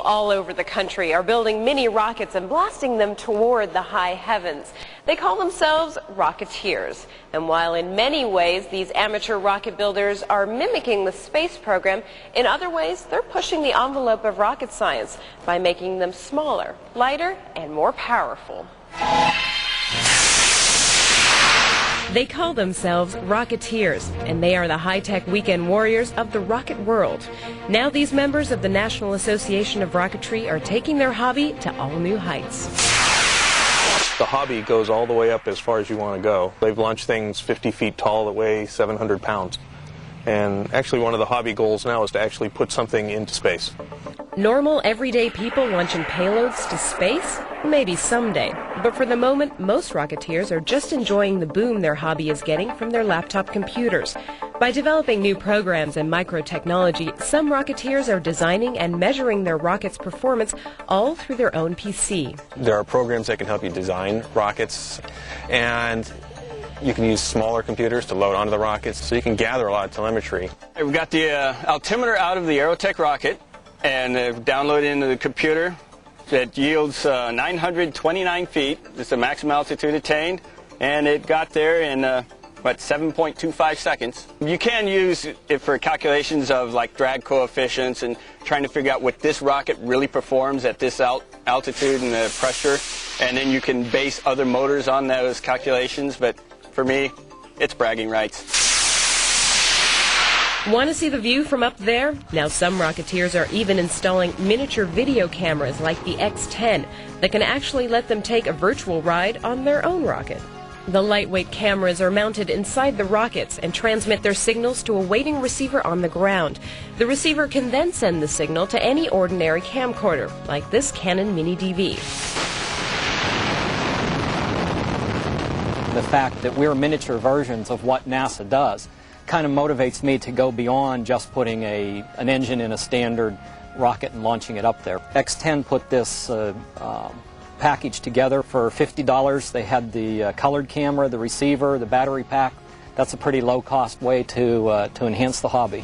all over the country are building mini rockets and blasting them toward the high heavens. They call themselves Rocketeers. And while in many ways these amateur rocket builders are mimicking the space program, in other ways they're pushing the envelope of rocket science by making them smaller, lighter, and more powerful. They call themselves Rocketeers, and they are the high-tech weekend warriors of the rocket world. Now these members of the National Association of Rocketry are taking their hobby to all new heights. The hobby goes all the way up as far as you want to go. They've launched things 50 feet tall that weigh 700 pounds. And actually one of the hobby goals now is to actually put something into space. Normal, everyday people launching payloads to space? Maybe someday. But for the moment, most Rocketeers are just enjoying the boom their hobby is getting from their laptop computers. By developing new programs and microtechnology, some Rocketeers are designing and measuring their rocket's performance all through their own PC. There are programs that can help you design rockets, and you can use smaller computers to load onto the rockets, so you can gather a lot of telemetry. We've got the altimeter out of the Aerotech rocket, and downloaded into the computer. It yields 929 feet. It's the maximum altitude attained, and it got there in 7.25 seconds. You can use it for calculations of like drag coefficients and trying to figure out what this rocket really performs at this altitude and the pressure, and then you can base other motors on those calculations. But for me, it's bragging rights. Want to see the view from up there? Now some Rocketeers are even installing miniature video cameras like the X10 that can actually let them take a virtual ride on their own rocket. The lightweight cameras are mounted inside the rockets and transmit their signals to a waiting receiver on the ground. The receiver can then send the signal to any ordinary camcorder, like this Canon Mini DV. The fact that we're miniature versions of what NASA does kind of motivates me to go beyond just putting an engine in a standard rocket and launching it up there. X10 put this package together for $50. They had the colored camera, the receiver, the battery pack. That's a pretty low-cost way to enhance the hobby.